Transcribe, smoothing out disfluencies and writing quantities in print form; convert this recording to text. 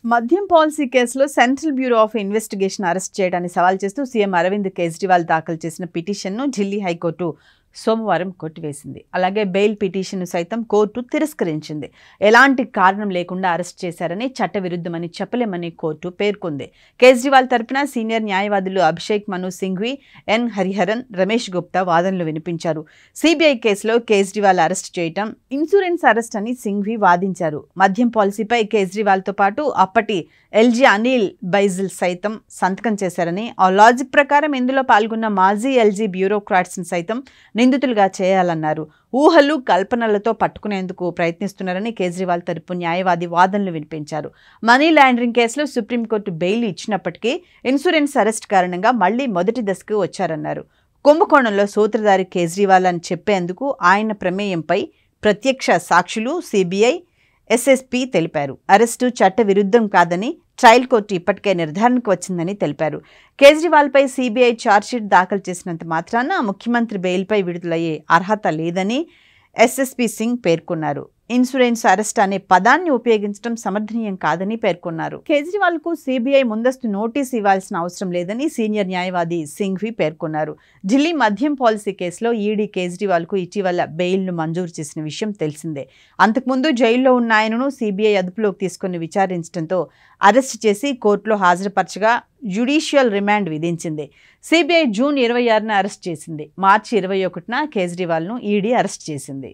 మద్యం పాలసీ కేసులో central bureau of investigation arrest చేయడాన్ని సవాల్ చేస్తూ సీఎం అరవింద్ కేజ్రీవాల్ దాఖలు చేసిన పిటిషన్ను ఢిల్లీ హైకోర్టు సోమవారం కొట్టివేసింది. అలాగే బెయిల్ పిటిషన్ను సైతం కోర్టు తిరస్కరించింది. ఎలాంటి కారణం లేకుండా అరెస్ట్ చేశారని, చట్టవిరుద్ధమని చెప్పలేమని కోర్టు పేర్కొంది. కేజ్రీవాల్ తరపున సీనియర్ న్యాయవాదులు అభిషేక్ మను సింఘ్వి, ఎన్ హరిహరన్, రమేష్ గుప్తా వాదనలు వినిపించారు. సిబిఐ కేసులో కేజ్రీవాల్ అరెస్ట్ చేయటం ఇన్సూరెన్స్ అరెస్ట్ అని సింఘ్వి వాదించారు. మద్యం పాలసీపై కేజ్రీవాల్తో పాటు అప్పటి ఎల్జీ అనిల్ బైజల్ సైతం సంతకం చేశారని, ఆ లాజిక్ ప్రకారం ఇందులో పాల్గొన్న మాజీ ఎల్జీ బ్యూరోక్రాట్స్ని సైతం నిందితులుగా చేయాలన్నారు. ఊహలు, కల్పనలతో పట్టుకునేందుకు ప్రయత్నిస్తున్నారని కేజ్రీవాల్ తరపు న్యాయవాది వాదనలు వినిపించారు. మనీ లాండరింగ్ కేసులో సుప్రీంకోర్టు బెయిల్ ఇచ్చినప్పటికీ ఇన్సూరెన్స్ అరెస్ట్ కారణంగా మళ్లీ మొదటి దశకు వచ్చారన్నారు. కుంభకోణంలో సూత్రధారి కేజ్రీవాల్ అని చెప్పేందుకు ఆయన ప్రమేయంపై ప్రత్యక్ష సాక్షులు, సిబిఐ, ఎస్ఎస్పీ తెలిపారు. అరెస్టు చట్ట విరుద్ధం కాదని ట్రయల్ కోర్టు ఇప్పటికే నిర్ధారణకు వచ్చిందని తెలిపారు. కేజ్రీవాల్పై సిబిఐ ఛార్జ్షీట్ దాఖలు చేసినంత మాత్రాన ముఖ్యమంత్రి బెయిల్పై విడుదలయ్యే అర్హత లేదని ఎస్ఎస్పీ సింగ్ పేర్కొన్నారు. ఇన్సూరెన్స్ అరెస్ట్ అనే పదాన్ని ఉపయోగించడం సమర్థనీయం కాదని పేర్కొన్నారు. కేజ్రీవాల్కు సిబిఐ ముందస్తు నోటీసు ఇవ్వాల్సిన అవసరం లేదని సీనియర్ న్యాయవాది సింఘ్వి పేర్కొన్నారు. ఢిల్లీ మద్యం పాలసీ కేసులో ఈడీ కేజ్రీవాల్కు ఇటీవల బెయిల్ను మంజూరు చేసిన విషయం తెలిసిందే. అంతకుముందు జైల్లో ఉన్న ఆయనను సిబిఐ అదుపులోకి తీసుకుని విచారించడంతో అరెస్ట్ చేసి కోర్టులో హాజరుపరచగా జ్యుడిషియల్ రిమాండ్ విధించింది. సిబిఐ జూన్ 26న అరెస్ట్ చేసింది. మార్చి 21న కేజ్రీవాల్ను ఈడీ అరెస్ట్ చేసింది.